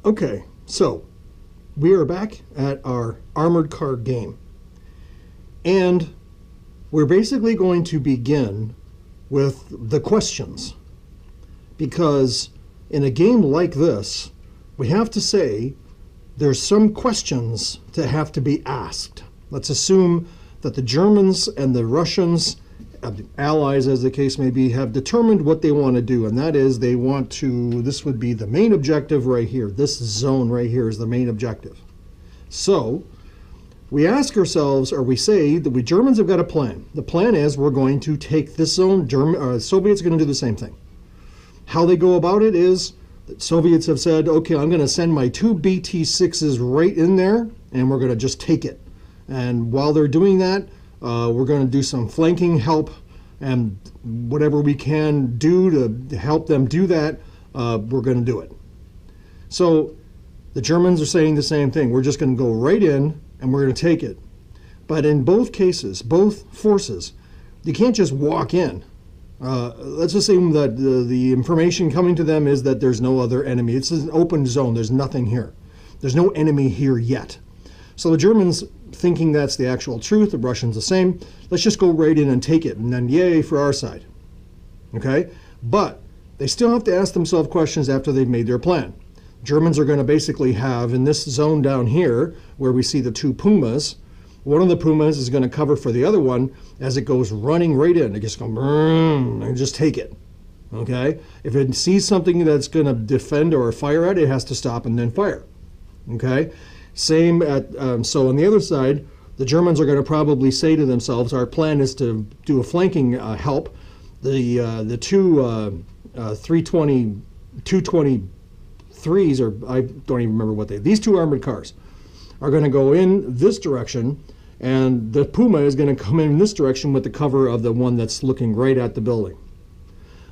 Okay, so we are back at our armored car game. And we're basically going to begin with the questions. Because in a game like this, we have to say there's some questions that have to be asked. Let's assume that the Germans and the Russians, allies as the case may be, have determined what they want to do, and that is they want to, this would be the main objective right here. This zone right here is the main objective. So we ask ourselves, or we say that we Germans have got a plan. The plan is we're going to take this zone. Soviets are going to do the same thing. How they go about it is the Soviets have said, okay, I'm going to send my 2 BT-6s right in there, and we're going to just take it. And while they're doing that, we're going to do some flanking help, and whatever we can do to help them do that, we're going to do it. So the Germans are saying the same thing. We're just going to go right in, and we're going to take it. But in both cases, both forces, you can't just walk in. Let's assume that the information coming to them is that there's no other enemy. It's an open zone. There's nothing here. There's no enemy here yet. So the Germans, thinking that's the actual truth, the Russians the same, let's just go right in and take it, and then yay for our side. Okay? But they still have to ask themselves questions after they've made their plan. Germans are going to basically have, in this zone down here, where we see the 2 Pumas, one of the Pumas is going to cover for the other one as it goes running right in. It just goes, and just take it. Okay? If it sees something that's going to defend or fire at it, it has to stop and then fire. Okay? Same at, so on the other side, the Germans are going to probably say to themselves, our plan is to do a flanking help. The 223s, or I don't even remember what these 2 armored cars are going to go in this direction, and the Puma is going to come in this direction with the cover of the one that's looking right at the building.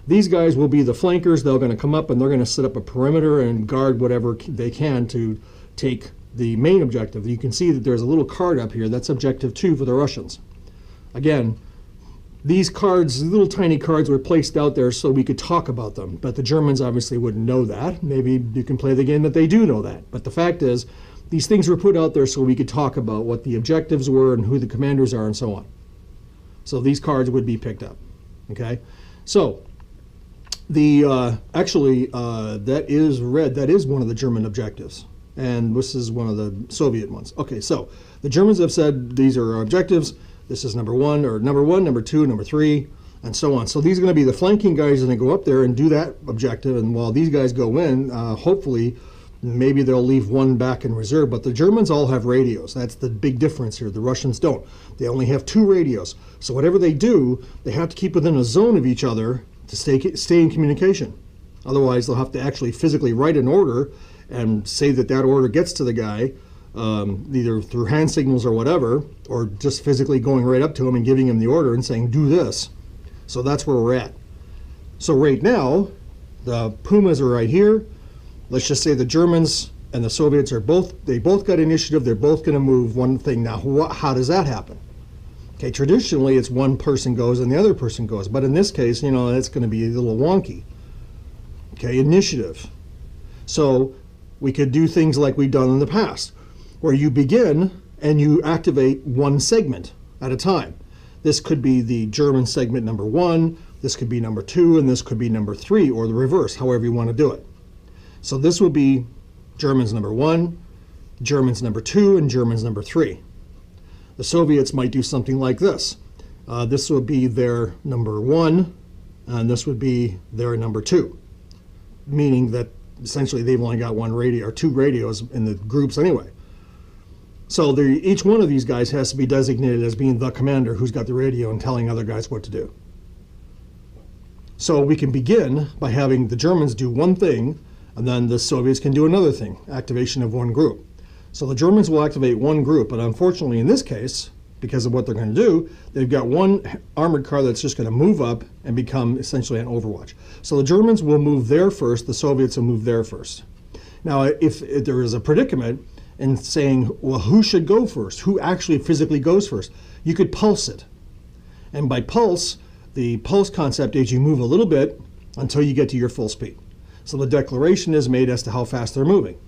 These guys will be the flankers. They're going to come up and they're going to set up a perimeter and guard whatever they can to take the main objective. You can see that there's a little card up here. That's objective 2 for the Russians. Again, these cards, little tiny cards, were placed out there so we could talk about them. But the Germans obviously wouldn't know that. Maybe you can play the game that they do know that. But the fact is, these things were put out there so we could talk about what the objectives were and who the commanders are and so on. So these cards would be picked up. Okay? So, that is red. That is one of the German objectives. And this is one of the Soviet ones. Okay, so the Germans have said these are our objectives. This is number 1, or number 1, number 2, number 3, and so on. So these are going to be the flanking guys, and they go up there and do that objective. And while these guys go in, hopefully, maybe they'll leave one back in reserve. But the Germans all have radios. That's the big difference here. The Russians don't. They only have 2 radios. So whatever they do, they have to keep within a zone of each other to stay in communication. Otherwise, they'll have to actually physically write an order and say that that order gets to the guy, either through hand signals or whatever, or just physically going right up to him and giving him the order and saying, do this. So that's where we're at. So right now, the Pumas are right here. Let's just say the Germans and the Soviets are both got initiative. They're both going to move one thing. Now, how does that happen? Okay, traditionally, it's one person goes and the other person goes. But in this case, you know, it's going to be a little wonky. Okay, initiative. So we could do things like we've done in the past, where you begin and you activate one segment at a time. This could be the German segment number 1, this could be number 2, and this could be number 3, or the reverse, however you want to do it. So this would be Germans number 1, Germans number 2, and Germans number 3. The Soviets might do something like this. This would be their number 1, and this would be their number 2, meaning that essentially they've only got 1 radio or 2 radios in the groups anyway. So each one of these guys has to be designated as being the commander who's got the radio and telling other guys what to do. So we can begin by having the Germans do one thing, and then the Soviets can do another thing, activation of one group. So the Germans will activate one group, but unfortunately in this case, because of what they're going to do, they've got one armored car that's just going to move up and become essentially an overwatch. So the Germans will move there first, the Soviets will move there first. Now, if there is a predicament in saying, well, who should go first? Who actually physically goes first? You could pulse it. And by pulse, the pulse concept is you move a little bit until you get to your full speed. So the declaration is made as to how fast they're moving.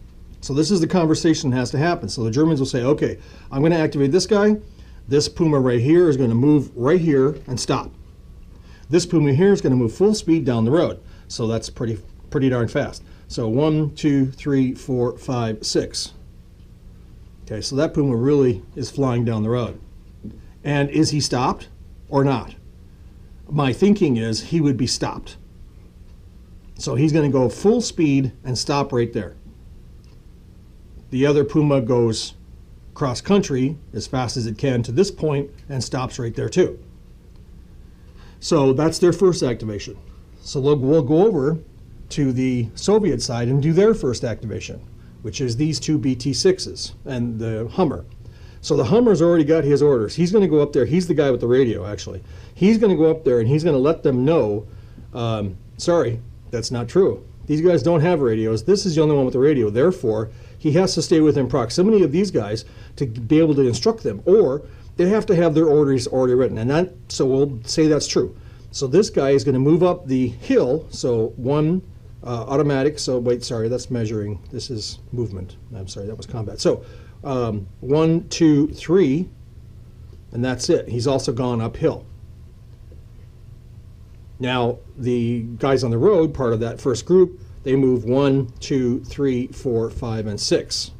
So this is the conversation that has to happen. So the Germans will say, okay, I'm going to activate this guy. This Puma right here is going to move right here and stop. This Puma here is going to move full speed down the road. So that's pretty darn fast. So 1, 2, 3, 4, 5, 6. Okay, so that Puma really is flying down the road. And is he stopped or not? My thinking is he would be stopped. So he's going to go full speed and stop right there. The other Puma goes cross country as fast as it can to this point and stops right there too. So that's their first activation. So we'll go over to the Soviet side and do their first activation, which is these two BT6s and the Hummer. So the Hummer's already got his orders. He's going to go up there. He's the guy with the radio, actually. He's going to go up there and he's going to let them know, sorry, that's not true. These guys don't have radios. This is the only one with the radio. Therefore, he has to stay within proximity of these guys to be able to instruct them, or they have to have their orders already written. And so we'll say that's true. So this guy is going to move up the hill. So one automatic. So wait, sorry, that's measuring. This is movement. I'm sorry, that was combat. So 1, 2, 3, and that's it. He's also gone uphill. Now, the guys on the road, part of that first group, they move 1, 2, 3, 4, 5, and 6.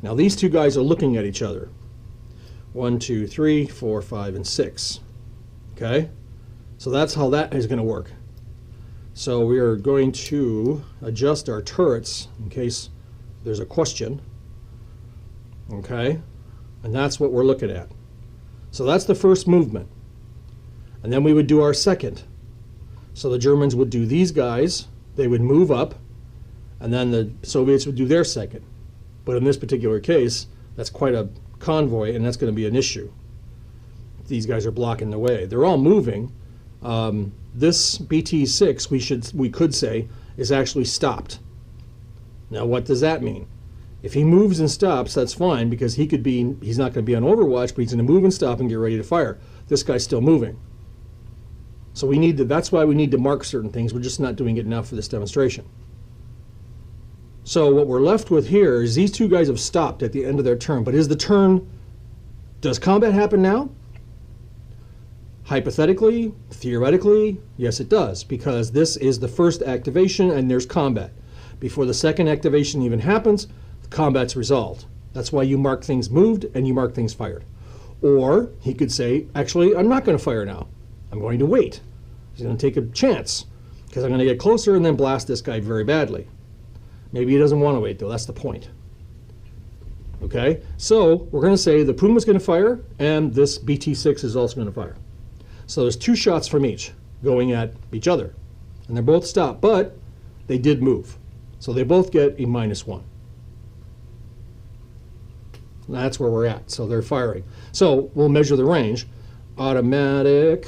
Now, these two guys are looking at each other. 1, 2, 3, 4, 5, and 6. Okay? So that's how that is going to work. So we are going to adjust our turrets in case there's a question. Okay? And that's what we're looking at. So that's the first movement. And then we would do our second. So the Germans would do these guys, they would move up, and then the Soviets would do their second. But in this particular case, that's quite a convoy, and that's going to be an issue. These guys are blocking the way. They're all moving. This BT6, we could say, is actually stopped. Now, what does that mean? If he moves and stops, that's fine, because he's not going to be on Overwatch, but he's going to move and stop and get ready to fire. This guy's still moving. So that's why we need to mark certain things. We're just not doing it enough for this demonstration. So what we're left with here is these two guys have stopped at the end of their turn. But does combat happen now? Hypothetically, theoretically, yes it does, because this is the first activation and there's combat. Before the second activation even happens, the combat's resolved. That's why you mark things moved and you mark things fired. Or he could say, actually, I'm not going to fire now. I'm going to wait. He's going to take a chance because I'm going to get closer and then blast this guy very badly. Maybe he doesn't want to wait, though. That's the point. Okay? So we're going to say the Puma's going to fire and this BT6 is also going to fire. So there's 2 shots from each going at each other. And they're both stopped, but they did move. So they both get a -1. And that's where we're at. So they're firing. So we'll measure the range. Automatic,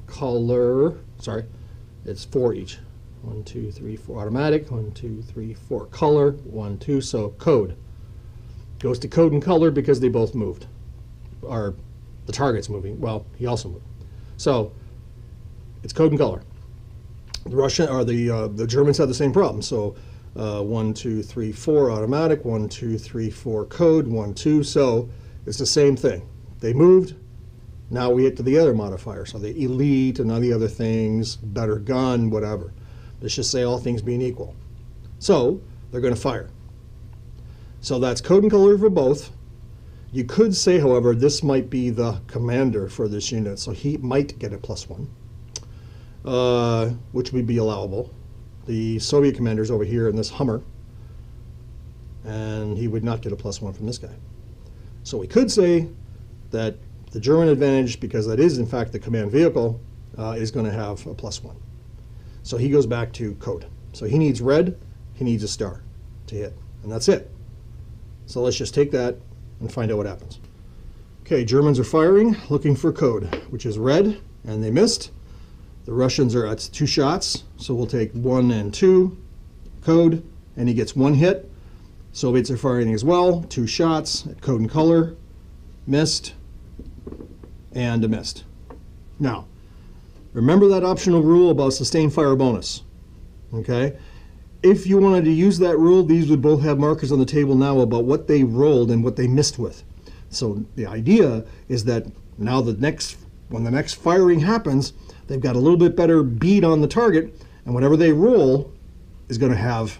color, sorry, it's 4 each. 1, 2, 3, 4 automatic, 1, 2, 3, 4 color, 1, 2, so code. Goes to code and color because they both moved. Or the target's moving. Well, he also moved. So it's code and color. The Germans had the same problem. So 1, 2, 3, 4 automatic, 1, 2, 3, 4 code, 1, 2. So it's the same thing. They moved. Now we get to the other modifier. So the elite and all the other things, better gun, whatever. Let's just say all things being equal. So they're going to fire. So that's code and color for both. You could say, however, this might be the commander for this unit, so he might get a +1, which would be allowable. The Soviet commander's over here in this Hummer, and he would not get a +1 from this guy. So we could say that the German advantage, because that is in fact the command vehicle, is going to have a +1. So he goes back to code. So he needs red, he needs a star to hit, and that's it. So let's just take that and find out what happens. Okay, Germans are firing, looking for code, which is red, and they missed. The Russians are at 2 shots, so we'll take 1 and 2, code, and he gets 1 hit. Soviets are firing as well, 2 shots at code and color, missed, and a missed. Now, remember that optional rule about sustained fire bonus, okay? if you wanted to use that rule, these would both have markers on the table now about what they rolled and what they missed with. So the idea is that now when the next firing happens, they've got a little bit better bead on the target, and whatever they roll is going to have,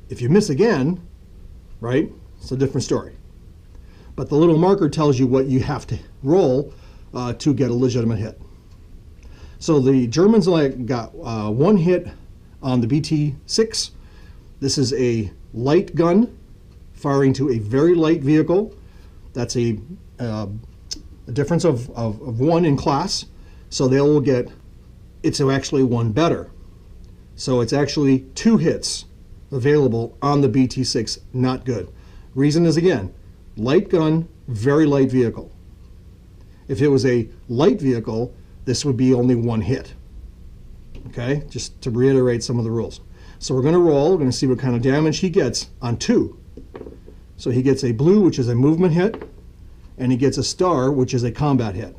if you miss again, right, it's a different story. But the little marker tells you what you have to roll to get a legitimate hit. So the Germans got one hit on the pt2. This is a light gun firing to a very light vehicle. That's a difference of one in class. So they will get, it's actually one better. So it's actually 2 hits available on the pt2, not good. Reason is, again, light gun, very light vehicle. If it was a light vehicle, this would be only 1 hit. Okay, just to reiterate some of the rules. So we're going to roll, we're going to see what kind of damage he gets on 2. So he gets a blue, which is a movement hit, and he gets a star, which is a combat hit.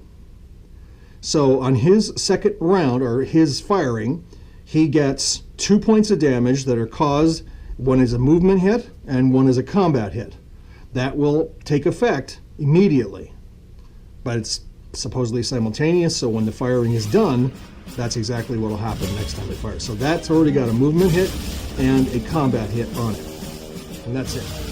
So on his second round, or his firing, he gets 2 points of damage that are caused. One is a movement hit, and one is a combat hit. That will take effect immediately, but it's supposedly simultaneous, so when the firing is done, that's exactly what will happen next time they fire. So that's already got a movement hit and a combat hit on it. And that's it.